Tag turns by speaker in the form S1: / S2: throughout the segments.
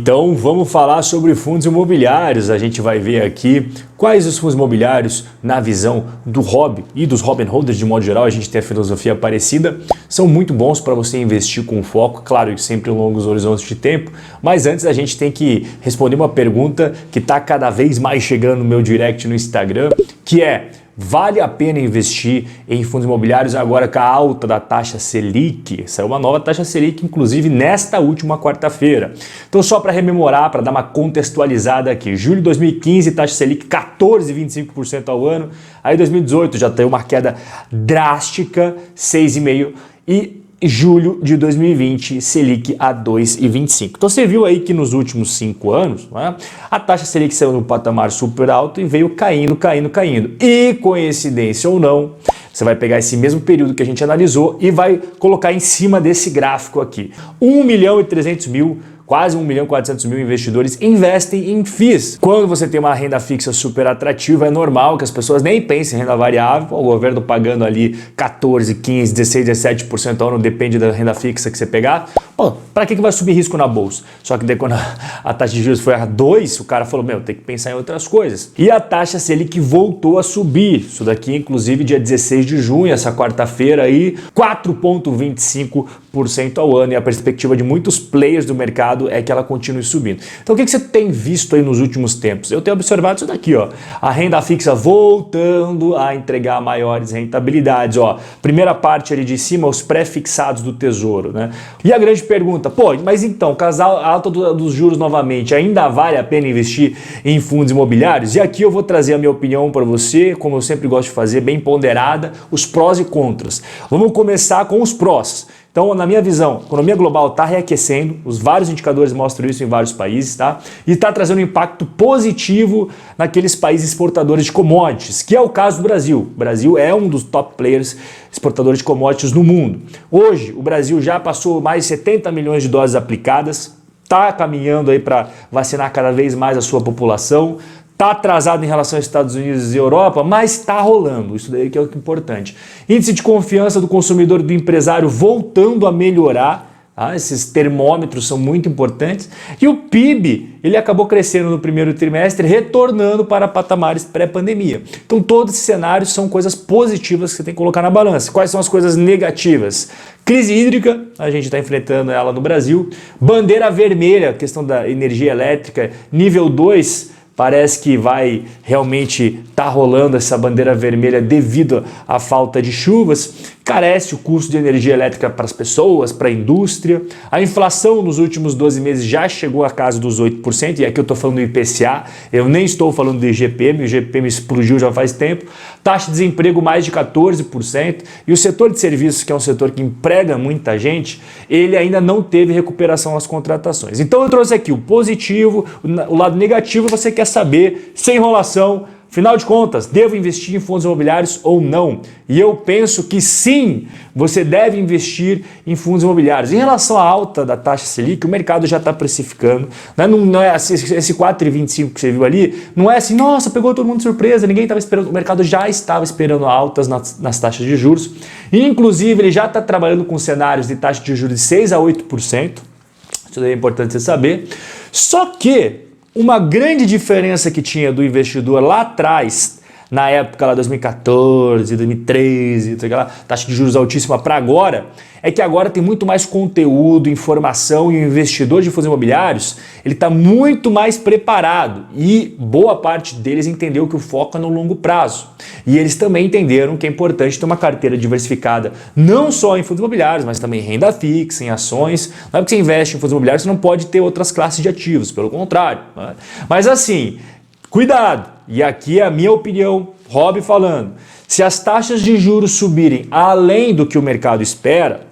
S1: Então vamos falar sobre fundos imobiliários. A gente vai ver aqui quais os fundos imobiliários, na visão do hobby e dos Robin Holders de modo geral, a gente tem a filosofia parecida, são muito bons para você investir com foco, claro, sempre em longos horizontes de tempo, mas antes a gente tem que responder uma pergunta que está cada vez mais chegando no meu direct no Instagram, que é: vale a pena investir em fundos imobiliários agora com a alta da taxa Selic? Saiu uma nova taxa Selic, inclusive, nesta última quarta-feira. Então, só para rememorar, para dar uma contextualizada aqui, julho de 2015, taxa Selic 14,25% ao ano, aí 2018 já teve uma queda drástica, 6,5%, e julho de 2020, Selic a 2,25%. Então você viu aí que nos últimos 5 anos, né, a taxa Selic saiu no patamar super alto e veio caindo. E, coincidência ou não, você vai pegar esse mesmo período que a gente analisou e vai colocar em cima desse gráfico aqui. 1.300.000, quase 1.400.000 investidores investem em FIIs. Quando você tem uma renda fixa super atrativa, é normal que as pessoas nem pensem em renda variável, o governo pagando ali 14, 15, 16, 17% ao ano, depende da renda fixa que você pegar. Para que vai subir risco na bolsa? Só que daí quando a taxa de juros foi a 2, o cara falou, tem que pensar em outras coisas. E a taxa Selic voltou a subir. Isso daqui, inclusive, dia 16 de junho, essa quarta-feira aí, 4,25% ao ano. E a perspectiva de muitos players do mercado é que ela continue subindo. Então o que você tem visto aí nos últimos tempos? Eu tenho observado isso daqui, ó. A renda fixa voltando a entregar maiores rentabilidades, ó. Primeira parte ali de cima, os pré-fixados do Tesouro, né? E a grande pergunta, mas então, com a alta dos juros novamente, ainda vale a pena investir em fundos imobiliários? E aqui eu vou trazer a minha opinião para você, como eu sempre gosto de fazer, bem ponderada, os prós e contras. Vamos começar com os prós. Então, na minha visão, a economia global está reaquecendo, os vários indicadores mostram isso em vários países, tá? E está trazendo um impacto positivo naqueles países exportadores de commodities, que é o caso do Brasil. O Brasil é um dos top players exportadores de commodities no mundo. Hoje, o Brasil já passou mais de 70 milhões de doses aplicadas, está caminhando aí para vacinar cada vez mais a sua população. Está atrasado em relação aos Estados Unidos e Europa, mas está rolando. Isso daí que é o importante. Índice de confiança do consumidor e do empresário voltando a melhorar. Tá? Esses termômetros são muito importantes. E o PIB, ele acabou crescendo no primeiro trimestre, retornando para patamares pré-pandemia. Então todos esses cenários são coisas positivas que você tem que colocar na balança. Quais são as coisas negativas? Crise hídrica, a gente está enfrentando ela no Brasil. Bandeira vermelha, questão da energia elétrica, nível 2, parece que vai realmente estar rolando essa bandeira vermelha devido à falta de chuvas. Carece o custo de energia elétrica para as pessoas, para a indústria. A inflação nos últimos 12 meses já chegou à casa dos 8%, e aqui eu estou falando do IPCA, eu nem estou falando do IGPM, o IGPM explodiu já faz tempo. Taxa de desemprego mais de 14%, e o setor de serviços, que é um setor que emprega muita gente, ele ainda não teve recuperação nas contratações. Então eu trouxe aqui o positivo, o lado negativo você quer saber, sem enrolação. Afinal de contas, devo investir em fundos imobiliários ou não? E eu penso que sim, você deve investir em fundos imobiliários. Em relação à alta da taxa Selic, o mercado já está precificando. Né? Não é assim, esse 4,25 que você viu ali, não é assim, nossa, pegou todo mundo de surpresa, ninguém estava esperando. O mercado já estava esperando altas nas taxas de juros. E, inclusive, ele já está trabalhando com cenários de taxa de juros de 6 a 8%. Isso daí é importante você saber. Só que uma grande diferença que tinha do investidor lá atrás, na época lá 2014, 2013, aquela taxa de juros altíssima para agora, é que agora tem muito mais conteúdo, informação, e o investidor de fundos imobiliários, ele está muito mais preparado, e boa parte deles entendeu que o foco é no longo prazo. E eles também entenderam que é importante ter uma carteira diversificada, não só em fundos imobiliários, mas também em renda fixa, em ações. Não é porque você investe em fundos imobiliários, você não pode ter outras classes de ativos, pelo contrário. Né? Mas assim, cuidado, e aqui é a minha opinião, Rob falando, se as taxas de juros subirem além do que o mercado espera,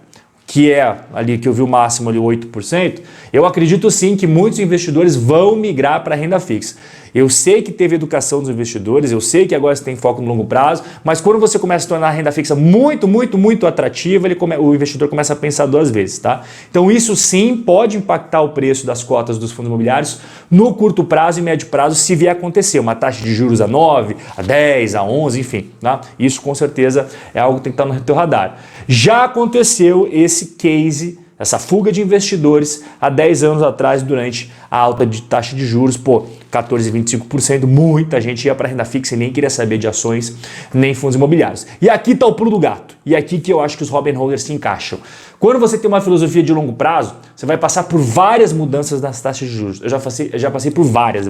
S1: que é ali que eu vi o máximo ali 8%, eu acredito sim que muitos investidores vão migrar para a renda fixa. Eu sei que teve educação dos investidores, eu sei que agora você tem foco no longo prazo, mas quando você começa a tornar a renda fixa muito atrativa, o investidor começa a pensar 2 vezes, tá? Então isso sim pode impactar o preço das cotas dos fundos imobiliários no curto prazo e médio prazo, se vier acontecer uma taxa de juros a 9, a 10, a 11, enfim, tá? Isso com certeza é algo que tem que estar no teu radar. Já aconteceu esse case, essa fuga de investidores há 10 anos atrás durante a alta de taxa de juros, pô, 14,25%, muita gente ia para renda fixa e nem queria saber de ações nem fundos imobiliários. E aqui está o pulo do gato. E aqui que eu acho que os Robin Holders se encaixam. Quando você tem uma filosofia de longo prazo, você vai passar por várias mudanças nas taxas de juros. Eu já passei por várias.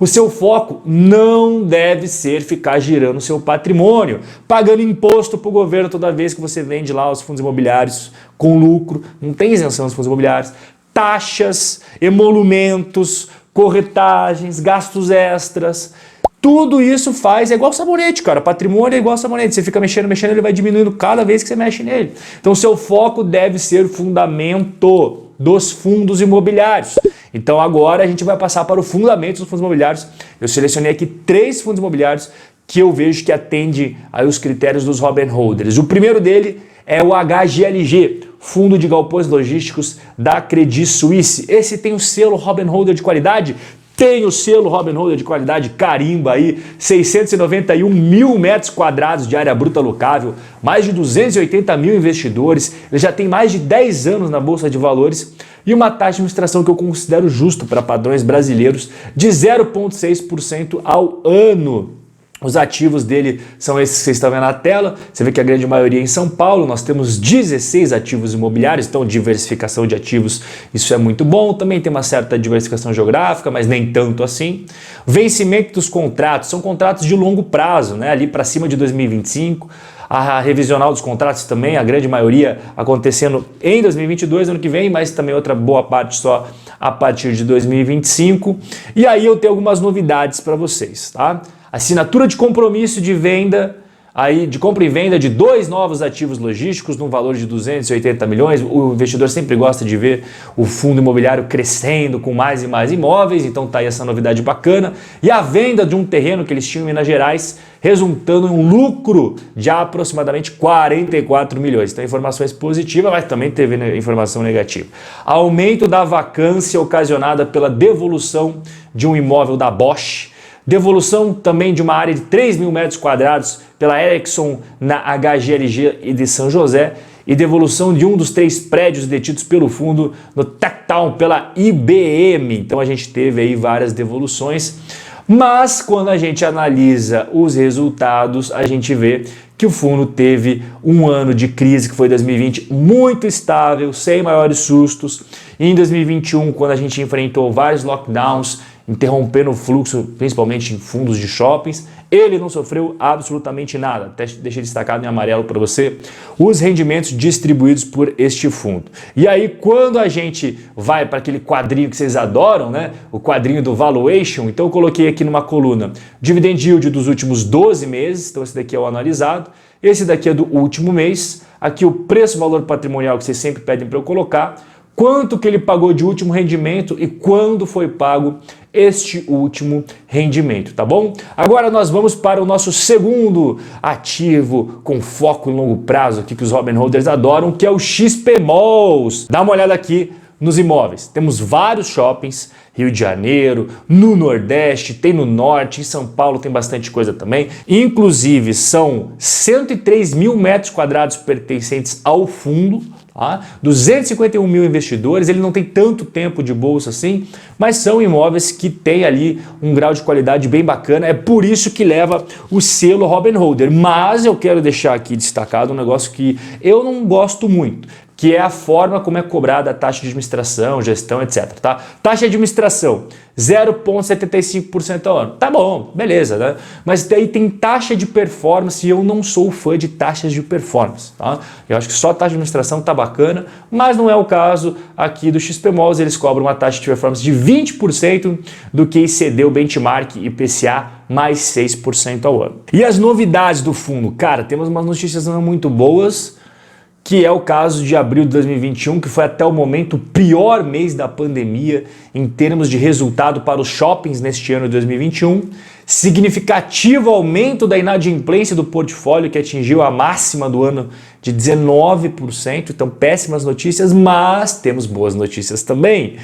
S1: O seu foco não deve ser ficar girando o seu patrimônio, pagando imposto para o governo toda vez que você vende lá os fundos imobiliários com lucro. Não tem isenção nos fundos imobiliários. Taxas, emolumentos, corretagens, gastos extras, tudo isso é igual sabonete, cara. Patrimônio é igual sabonete. Você fica mexendo, ele vai diminuindo cada vez que você mexe nele. Então, seu foco deve ser o fundamento dos fundos imobiliários. Então, agora a gente vai passar para o fundamento dos fundos imobiliários. Eu selecionei aqui 3 fundos imobiliários que eu vejo que atendem aos critérios dos Robin Holders. O primeiro dele é o HGLG, Fundo de Galpões Logísticos da Credit Suisse. Esse tem o selo Robin Holder de qualidade? Tem o selo Robin Holder de qualidade, carimba aí, 691 mil metros quadrados de área bruta locável, mais de 280 mil investidores, ele já tem mais de 10 anos na Bolsa de Valores e uma taxa de administração que eu considero justo para padrões brasileiros de 0,6% ao ano. Os ativos dele são esses que vocês estão vendo na tela. Você vê que a grande maioria é em São Paulo. Nós temos 16 ativos imobiliários, então diversificação de ativos, isso é muito bom. Também tem uma certa diversificação geográfica, mas nem tanto assim. Vencimento dos contratos, são contratos de longo prazo, né? Ali para cima de 2025. A revisional dos contratos também, a grande maioria acontecendo em 2022, ano que vem, mas também outra boa parte só a partir de 2025. E aí eu tenho algumas novidades para vocês, tá? Assinatura de compromisso de venda, aí de compra e venda de 2 novos ativos logísticos no valor de 280 milhões. O investidor sempre gosta de ver o fundo imobiliário crescendo com mais e mais imóveis, então tá aí essa novidade bacana. E a venda de um terreno que eles tinham em Minas Gerais, resultando em um lucro de aproximadamente 44 milhões. Então informações positivas, mas também teve informação negativa. Aumento da vacância ocasionada pela devolução de um imóvel da Bosch. Devolução também de uma área de 3 mil metros quadrados pela Ericsson na HGLG e de São José e devolução de um dos 3 prédios detidos pelo fundo no Techtown pela IBM. Então a gente teve aí várias devoluções, mas quando a gente analisa os resultados, a gente vê que o fundo teve um ano de crise, que foi 2020, muito estável, sem maiores sustos. E em 2021, quando a gente enfrentou vários lockdowns, interrompendo o fluxo, principalmente em fundos de shoppings, ele não sofreu absolutamente nada. Até deixei destacado em amarelo para você os rendimentos distribuídos por este fundo. E aí, quando a gente vai para aquele quadrinho que vocês adoram, né? O quadrinho do valuation, então eu coloquei aqui numa coluna dividend yield dos últimos 12 meses, então esse daqui é o analisado, esse daqui é do último mês, aqui o preço-valor patrimonial que vocês sempre pedem para eu colocar, quanto que ele pagou de último rendimento e quando foi pago este último rendimento, tá bom? Agora nós vamos para o nosso segundo ativo com foco em longo prazo, aqui que os Robin Holders adoram, que é o XP Malls. Dá uma olhada aqui nos imóveis. Temos vários shoppings, Rio de Janeiro, no Nordeste, tem no Norte, em São Paulo tem bastante coisa também. Inclusive são 103 mil metros quadrados pertencentes ao fundo, 251 mil investidores, ele não tem tanto tempo de bolsa assim, mas são imóveis que têm ali um grau de qualidade bem bacana, é por isso que leva o selo Robin Holder. Mas eu quero deixar aqui destacado um negócio que eu não gosto muito, que é a forma como é cobrada a taxa de administração, gestão, etc. Tá? Taxa de administração, 0,75% ao ano. Tá bom, beleza, né? Mas daí tem taxa de performance e eu não sou fã de taxas de performance. Tá? Eu acho que só taxa de administração tá bacana, mas não é o caso aqui do XP Malls. Eles cobram uma taxa de performance de 20% do que excedeu o benchmark IPCA mais 6% ao ano. E as novidades do fundo? Cara, temos umas notícias não muito boas, que é o caso de abril de 2021, que foi até o momento o pior mês da pandemia em termos de resultado para os shoppings neste ano de 2021. Significativo aumento da inadimplência do portfólio, que atingiu a máxima do ano de 19%. Então, péssimas notícias, mas temos boas notícias também.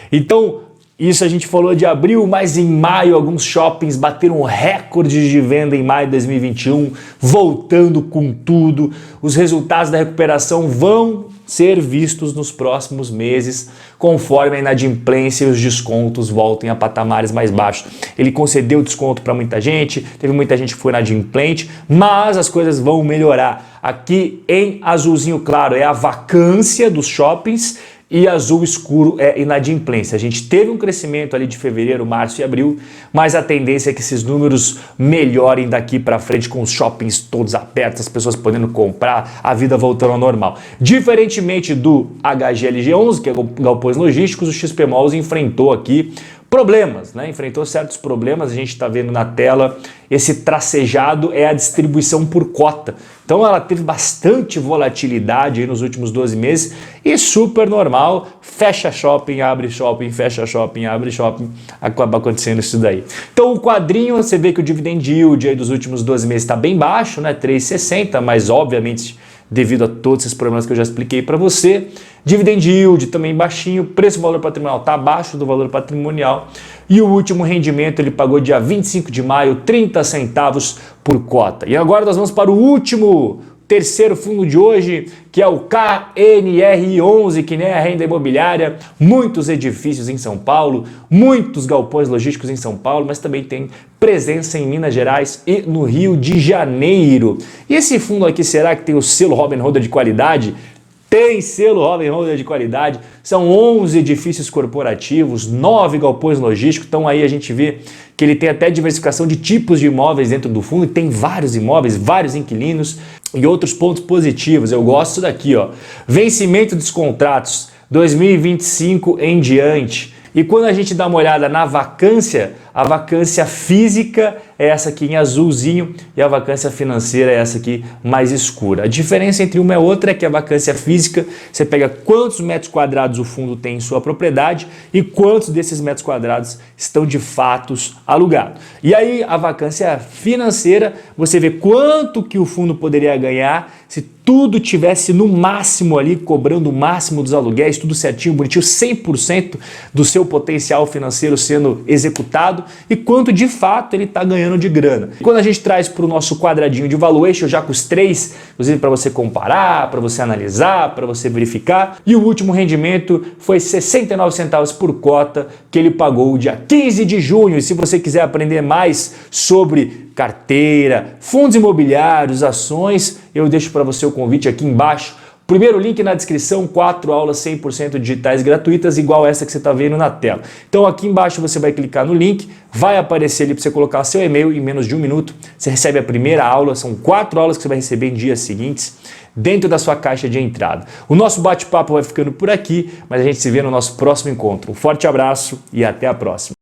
S1: Então, isso a gente falou de abril, mas em maio alguns shoppings bateram recordes de venda em maio de 2021, voltando com tudo. Os resultados da recuperação vão ser vistos nos próximos meses, conforme a inadimplência e os descontos voltem a patamares mais baixos. Ele concedeu desconto para muita gente, teve muita gente que foi inadimplente, mas as coisas vão melhorar. Aqui em azulzinho claro é a vacância dos shoppings e azul escuro é inadimplência. A gente teve um crescimento ali de fevereiro, março e abril, mas a tendência é que esses números melhorem daqui para frente com os shoppings todos abertos, as pessoas podendo comprar, a vida voltando ao normal. Diferentemente do HGLG11, que é galpões logísticos, o XP Malls enfrentou aqui problemas, né? Enfrentou certos problemas, a gente está vendo na tela, esse tracejado é a distribuição por cota. Então ela teve bastante volatilidade aí nos últimos 12 meses e super normal, fecha shopping, abre shopping, fecha shopping, abre shopping, acaba acontecendo isso daí. Então o quadrinho, você vê que o dividend yield aí dos últimos 12 meses está bem baixo, né? 3,60, mas obviamente devido a todos esses problemas que eu já expliquei para você. Dividend yield também baixinho, preço-valor patrimonial está abaixo do valor patrimonial e o último rendimento ele pagou dia 25 de maio, 30 centavos por cota. E agora nós vamos para o último, terceiro fundo de hoje, que é o KNR11, que nem a renda imobiliária, muitos edifícios em São Paulo, muitos galpões logísticos em São Paulo, mas também tem presença em Minas Gerais e no Rio de Janeiro. E esse fundo aqui, será que tem o selo Robin Hood de qualidade? Tem selo Robin Hood de qualidade, são 11 edifícios corporativos, 9 galpões logísticos, então aí a gente vê que ele tem até diversificação de tipos de imóveis dentro do fundo, e tem vários imóveis, vários inquilinos e outros pontos positivos. Eu gosto daqui, ó, vencimento dos contratos 2025 em diante. E quando a gente dá uma olhada na vacância, a vacância física é essa aqui em azulzinho e a vacância financeira é essa aqui mais escura. A diferença entre uma e outra é que a vacância física, você pega quantos metros quadrados o fundo tem em sua propriedade e quantos desses metros quadrados estão de fato alugados. E aí a vacância financeira, você vê quanto que o fundo poderia ganhar se tudo tivesse no máximo ali, cobrando o máximo dos aluguéis, tudo certinho, bonitinho, 100% do seu potencial financeiro sendo executado e quanto de fato ele está ganhando de grana. E quando a gente traz para o nosso quadradinho de valuation, já com os três, inclusive para você comparar, para você analisar, para você verificar, e o último rendimento foi 69 centavos por cota que ele pagou dia 15 de junho. E se você quiser aprender mais sobre carteira, fundos imobiliários, ações, eu deixo para você o convite aqui embaixo. Primeiro link na descrição, 4 aulas 100% digitais gratuitas, igual essa que você está vendo na tela. Então aqui embaixo você vai clicar no link, vai aparecer ali para você colocar seu e-mail, em menos de 1 minuto você recebe a primeira aula, são 4 aulas que você vai receber em dias seguintes, dentro da sua caixa de entrada. O nosso bate-papo vai ficando por aqui, mas a gente se vê no nosso próximo encontro. Um forte abraço e até a próxima.